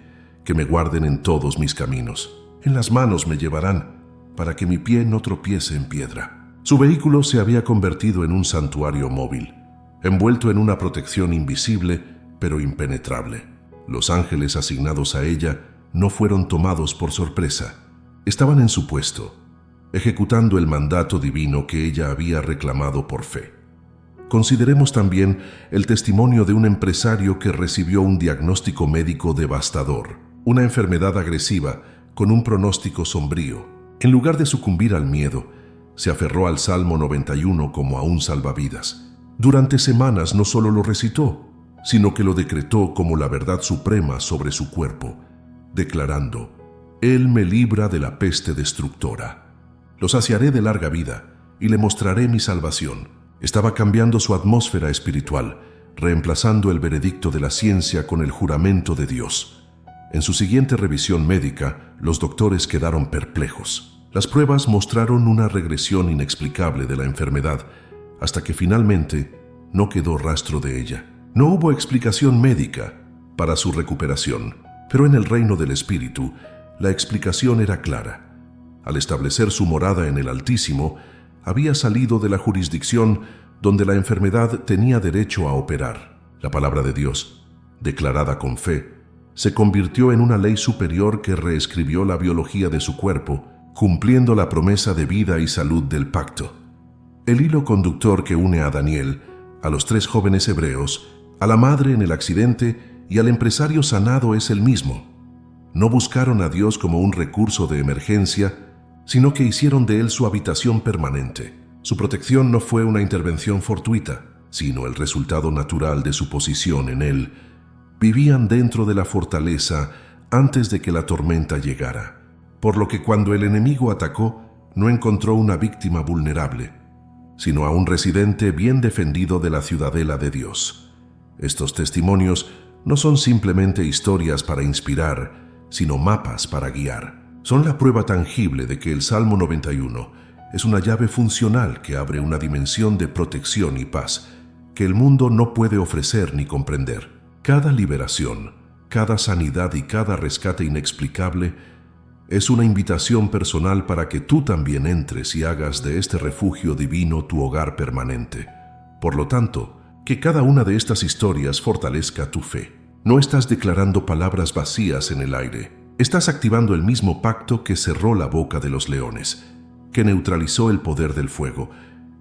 que me guarden en todos mis caminos. En las manos me llevarán, para que mi pie no tropiece en piedra». Su vehículo se había convertido en un santuario móvil, envuelto en una protección invisible pero impenetrable. Los ángeles asignados a ella no fueron tomados por sorpresa. Estaban en su puesto, ejecutando el mandato divino que ella había reclamado por fe. Consideremos también el testimonio de un empresario que recibió un diagnóstico médico devastador, una enfermedad agresiva con un pronóstico sombrío. En lugar de sucumbir al miedo, se aferró al Salmo 91 como a un salvavidas. Durante semanas no solo lo recitó, sino que lo decretó como la verdad suprema sobre su cuerpo, declarando: «Él me libra de la peste destructora. Lo saciaré de larga vida y le mostraré mi salvación». Estaba cambiando su atmósfera espiritual, reemplazando el veredicto de la ciencia con el juramento de Dios. En su siguiente revisión médica, los doctores quedaron perplejos. Las pruebas mostraron una regresión inexplicable de la enfermedad, hasta que finalmente no quedó rastro de ella. No hubo explicación médica para su recuperación, pero en el reino del Espíritu, la explicación era clara. Al establecer su morada en el Altísimo, había salido de la jurisdicción donde la enfermedad tenía derecho a operar. La palabra de Dios, declarada con fe, se convirtió en una ley superior que reescribió la biología de su cuerpo, cumpliendo la promesa de vida y salud del pacto. El hilo conductor que une a Daniel, a los 3 jóvenes hebreos, a la madre en el accidente y al empresario sanado es el mismo. No buscaron a Dios como un recurso de emergencia, sino que hicieron de él su habitación permanente. Su protección no fue una intervención fortuita, sino el resultado natural de su posición en él. Vivían dentro de la fortaleza antes de que la tormenta llegara, por lo que cuando el enemigo atacó, no encontró una víctima vulnerable, sino a un residente bien defendido de la ciudadela de Dios. Estos testimonios no son simplemente historias para inspirar, sino mapas para guiar. Son la prueba tangible de que el Salmo 91 es una llave funcional que abre una dimensión de protección y paz que el mundo no puede ofrecer ni comprender. Cada liberación, cada sanidad y cada rescate inexplicable es una invitación personal para que tú también entres y hagas de este refugio divino tu hogar permanente. Por lo tanto, que cada una de estas historias fortalezca tu fe. No estás declarando palabras vacías en el aire. Estás activando el mismo pacto que cerró la boca de los leones, que neutralizó el poder del fuego,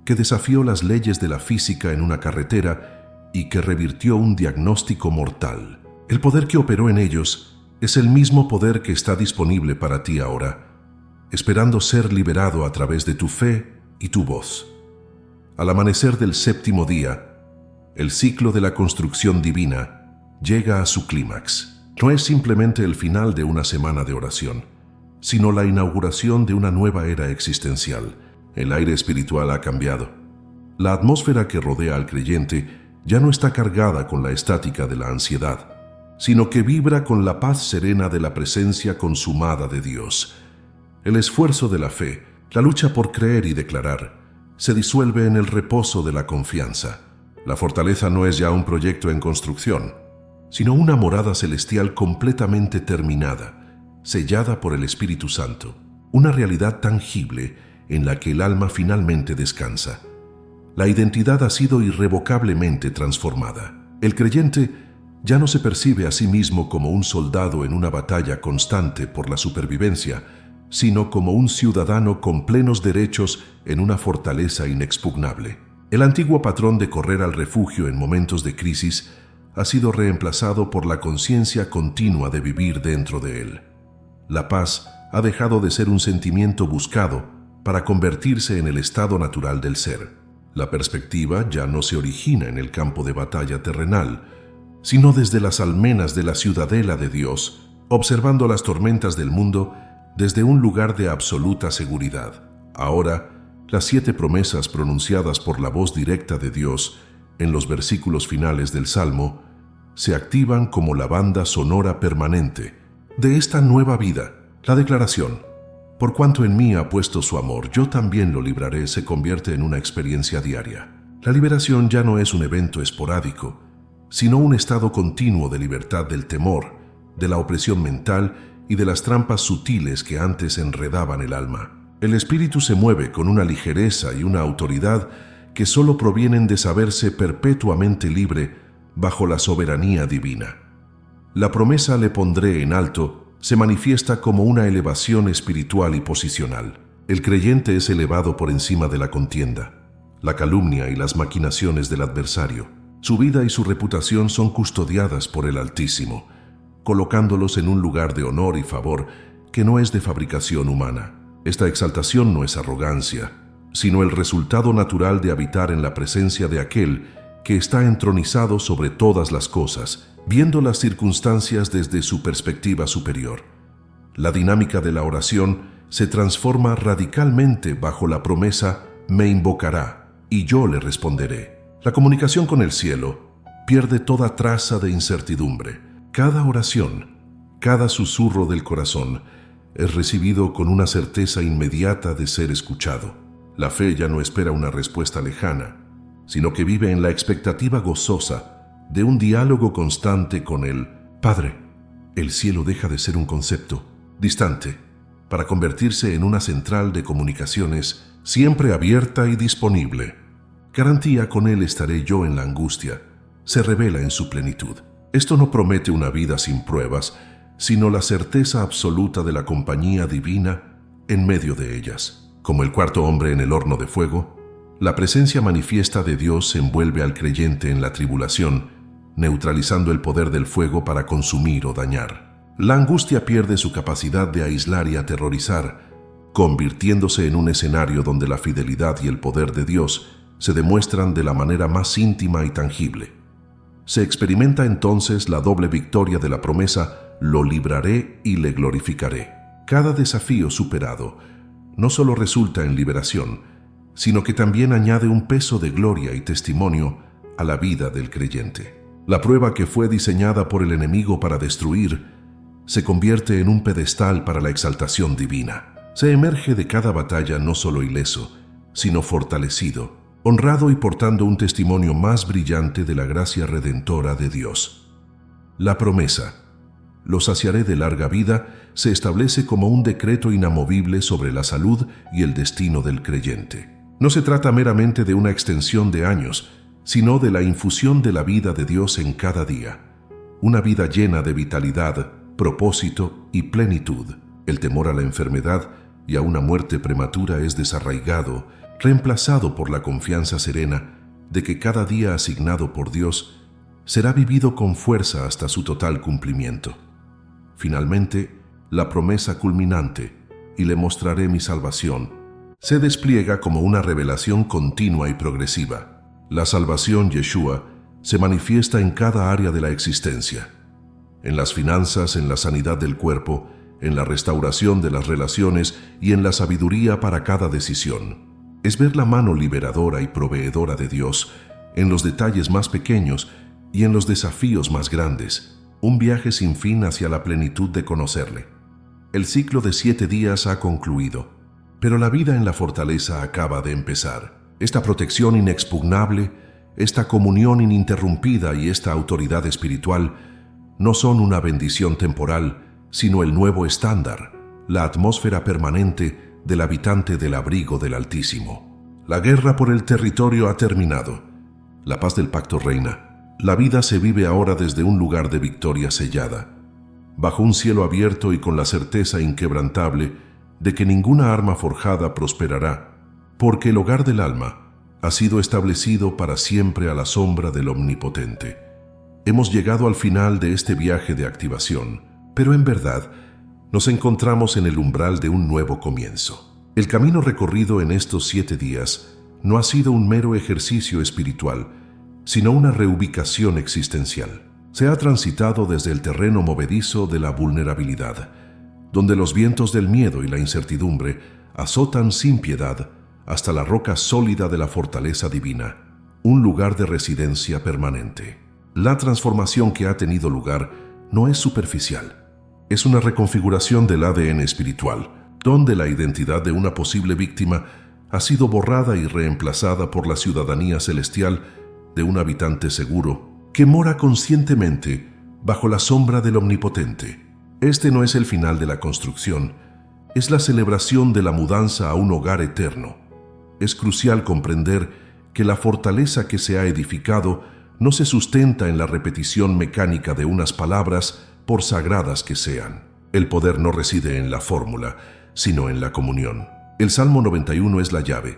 que desafió las leyes de la física en una carretera y que revirtió un diagnóstico mortal. El poder que operó en ellos es el mismo poder que está disponible para ti ahora, esperando ser liberado a través de tu fe y tu voz. Al amanecer del 7º día, el ciclo de la construcción divina llega a su clímax. No es simplemente el final de una semana de oración, sino la inauguración de una nueva era existencial. El aire espiritual ha cambiado. La atmósfera que rodea al creyente ya no está cargada con la estática de la ansiedad, sino que vibra con la paz serena de la presencia consumada de Dios. El esfuerzo de la fe, la lucha por creer y declarar, se disuelve en el reposo de la confianza. La fortaleza no es ya un proyecto en construcción, sino una morada celestial completamente terminada, sellada por el Espíritu Santo, una realidad tangible en la que el alma finalmente descansa. La identidad ha sido irrevocablemente transformada. El creyente ya no se percibe a sí mismo como un soldado en una batalla constante por la supervivencia, sino como un ciudadano con plenos derechos en una fortaleza inexpugnable. El antiguo patrón de correr al refugio en momentos de crisis ha sido reemplazado por la conciencia continua de vivir dentro de él. La paz ha dejado de ser un sentimiento buscado para convertirse en el estado natural del ser. La perspectiva ya no se origina en el campo de batalla terrenal, sino desde las almenas de la ciudadela de Dios, observando las tormentas del mundo desde un lugar de absoluta seguridad. Ahora, las 7 promesas pronunciadas por la voz directa de Dios en los versículos finales del Salmo se activan como la banda sonora permanente de esta nueva vida. La declaración, por cuanto en mí ha puesto su amor, yo también lo libraré, se convierte en una experiencia diaria. La liberación ya no es un evento esporádico, sino un estado continuo de libertad del temor, de la opresión mental y de las trampas sutiles que antes enredaban el alma. El espíritu se mueve con una ligereza y una autoridad que solo provienen de saberse perpetuamente libre bajo la soberanía divina. La promesa le pondré en alto se manifiesta como una elevación espiritual y posicional. El creyente es elevado por encima de la contienda, la calumnia y las maquinaciones del adversario. Su vida y su reputación son custodiadas por el Altísimo, colocándolos en un lugar de honor y favor que no es de fabricación humana. Esta exaltación no es arrogancia, sino el resultado natural de habitar en la presencia de aquel que está entronizado sobre todas las cosas, viendo las circunstancias desde su perspectiva superior. La dinámica de la oración se transforma radicalmente bajo la promesa «me invocará y yo le responderé». La comunicación con el cielo pierde toda traza de incertidumbre. Cada oración, cada susurro del corazón es recibido con una certeza inmediata de ser escuchado. La fe ya no espera una respuesta lejana, sino que vive en la expectativa gozosa de un diálogo constante con el Padre. El cielo deja de ser un concepto distante para convertirse en una central de comunicaciones siempre abierta y disponible. Garantía con Él estaré yo en la angustia, se revela en su plenitud. Esto no promete una vida sin pruebas, sino la certeza absoluta de la compañía divina en medio de ellas. Como el cuarto hombre en el horno de fuego, la presencia manifiesta de Dios envuelve al creyente en la tribulación, neutralizando el poder del fuego para consumir o dañar. La angustia pierde su capacidad de aislar y aterrorizar, convirtiéndose en un escenario donde la fidelidad y el poder de Dios se demuestran de la manera más íntima y tangible. Se experimenta entonces la doble victoria de la promesa «lo libraré y le glorificaré». Cada desafío superado no solo resulta en liberación, sino que también añade un peso de gloria y testimonio a la vida del creyente. La prueba que fue diseñada por el enemigo para destruir se convierte en un pedestal para la exaltación divina. Se emerge de cada batalla no solo ileso, sino fortalecido, honrado y portando un testimonio más brillante de la gracia redentora de Dios. La promesa, «lo saciaré de larga vida», se establece como un decreto inamovible sobre la salud y el destino del creyente. No se trata meramente de una extensión de años, sino de la infusión de la vida de Dios en cada día. Una vida llena de vitalidad, propósito y plenitud. El temor a la enfermedad y a una muerte prematura es desarraigado, reemplazado por la confianza serena de que cada día asignado por Dios será vivido con fuerza hasta su total cumplimiento. Finalmente, la promesa culminante, «y le mostraré mi salvación», se despliega como una revelación continua y progresiva. La salvación Yeshua se manifiesta en cada área de la existencia, en las finanzas, en la sanidad del cuerpo, en la restauración de las relaciones y en la sabiduría para cada decisión. Es ver la mano liberadora y proveedora de Dios en los detalles más pequeños y en los desafíos más grandes, un viaje sin fin hacia la plenitud de conocerle. El ciclo de 7 días ha concluido, pero la vida en la fortaleza acaba de empezar. Esta protección inexpugnable, esta comunión ininterrumpida y esta autoridad espiritual no son una bendición temporal, sino el nuevo estándar, la atmósfera permanente del habitante del abrigo del Altísimo. La guerra por el territorio ha terminado. La paz del pacto reina. La vida se vive ahora desde un lugar de victoria sellada, bajo un cielo abierto y con la certeza inquebrantable de que ninguna arma forjada prosperará, porque el hogar del alma ha sido establecido para siempre a la sombra del Omnipotente. Hemos llegado al final de este viaje de activación, pero en verdad nos encontramos en el umbral de un nuevo comienzo. El camino recorrido en estos 7 días no ha sido un mero ejercicio espiritual, sino una reubicación existencial. Se ha transitado desde el terreno movedizo de la vulnerabilidad, donde los vientos del miedo y la incertidumbre azotan sin piedad, hasta la roca sólida de la fortaleza divina, un lugar de residencia permanente. La transformación que ha tenido lugar no es superficial. Es una reconfiguración del ADN espiritual, donde la identidad de una posible víctima ha sido borrada y reemplazada por la ciudadanía celestial de un habitante seguro que mora conscientemente bajo la sombra del Omnipotente. Este no es el final de la construcción, es la celebración de la mudanza a un hogar eterno. Es crucial comprender que la fortaleza que se ha edificado no se sustenta en la repetición mecánica de unas palabras, por sagradas que sean. El poder no reside en la fórmula, sino en la comunión. El Salmo 91 es la llave,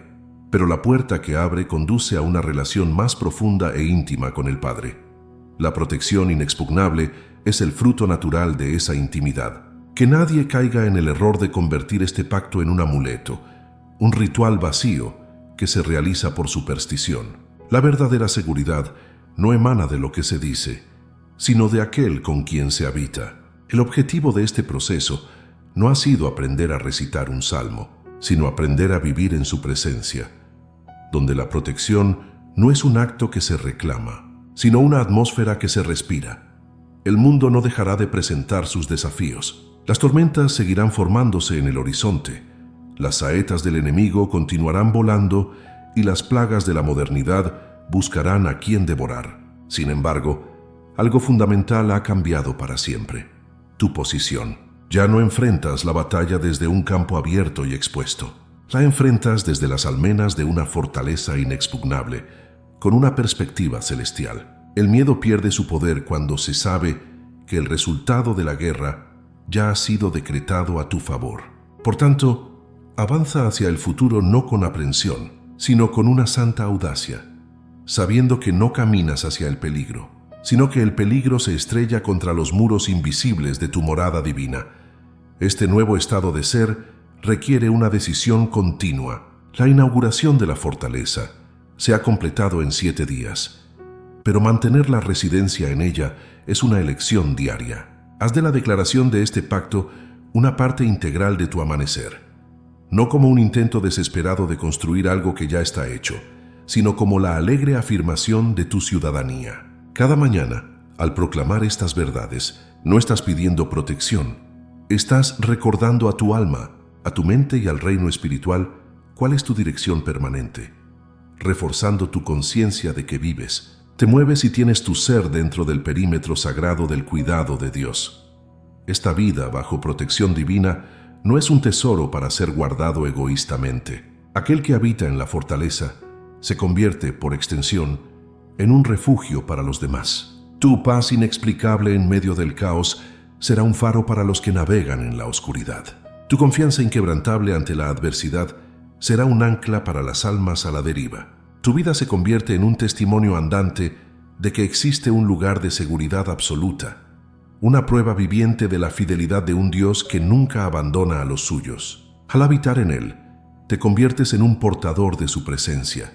pero la puerta que abre conduce a una relación más profunda e íntima con el Padre. La protección inexpugnable es el fruto natural de esa intimidad. Que nadie caiga en el error de convertir este pacto en un amuleto, un ritual vacío que se realiza por superstición. La verdadera seguridad no emana de lo que se dice, sino de aquel con quien se habita. El objetivo de este proceso no ha sido aprender a recitar un salmo, sino aprender a vivir en su presencia, donde la protección no es un acto que se reclama, sino una atmósfera que se respira. El mundo no dejará de presentar sus desafíos. Las tormentas seguirán formándose en el horizonte, las saetas del enemigo continuarán volando y las plagas de la modernidad buscarán a quien devorar. Sin embargo, algo fundamental ha cambiado para siempre: tu posición. Ya no enfrentas la batalla desde un campo abierto y expuesto. La enfrentas desde las almenas de una fortaleza inexpugnable, con una perspectiva celestial. El miedo pierde su poder cuando se sabe que el resultado de la guerra ya ha sido decretado a tu favor. Por tanto, avanza hacia el futuro no con aprensión, sino con una santa audacia, sabiendo que no caminas hacia el peligro, sino que el peligro se estrella contra los muros invisibles de tu morada divina. Este nuevo estado de ser requiere una decisión continua. La inauguración de la fortaleza se ha completado en 7 días, pero mantener la residencia en ella es una elección diaria. Haz de la declaración de este pacto una parte integral de tu amanecer, no como un intento desesperado de construir algo que ya está hecho, sino como la alegre afirmación de tu ciudadanía. Cada mañana, al proclamar estas verdades, no estás pidiendo protección, estás recordando a tu alma, a tu mente y al reino espiritual cuál es tu dirección permanente, reforzando tu conciencia de que vives, te mueves y tienes tu ser dentro del perímetro sagrado del cuidado de Dios. Esta vida bajo protección divina no es un tesoro para ser guardado egoístamente. Aquel que habita en la fortaleza se convierte, por extensión, en un refugio para los demás. Tu paz inexplicable en medio del caos será un faro para los que navegan en la oscuridad. Tu confianza inquebrantable ante la adversidad será un ancla para las almas a la deriva. Tu vida se convierte en un testimonio andante de que existe un lugar de seguridad absoluta, una prueba viviente de la fidelidad de un Dios que nunca abandona a los suyos. Al habitar en Él, te conviertes en un portador de su presencia,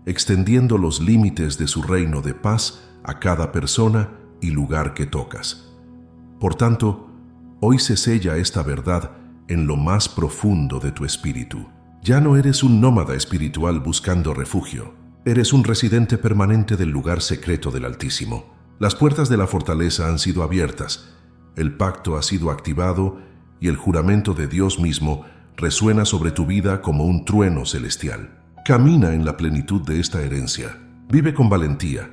extendiendo los límites de su reino de paz a cada persona y lugar que tocas. Por tanto, hoy se sella esta verdad en lo más profundo de tu espíritu. Ya no eres un nómada espiritual buscando refugio. Eres un residente permanente del lugar secreto del Altísimo. Las puertas de la fortaleza han sido abiertas, el pacto ha sido activado y el juramento de Dios mismo resuena sobre tu vida como un trueno celestial. Camina en la plenitud de esta herencia. Vive con valentía.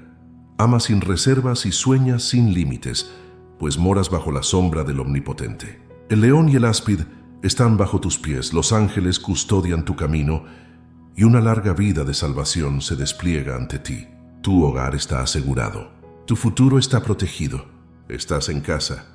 Ama sin reservas y sueña sin límites, pues moras bajo la sombra del Omnipotente. El león y el áspid están bajo tus pies, los ángeles custodian tu camino y una larga vida de salvación se despliega ante ti. Tu hogar está asegurado, tu futuro está protegido, estás en casa,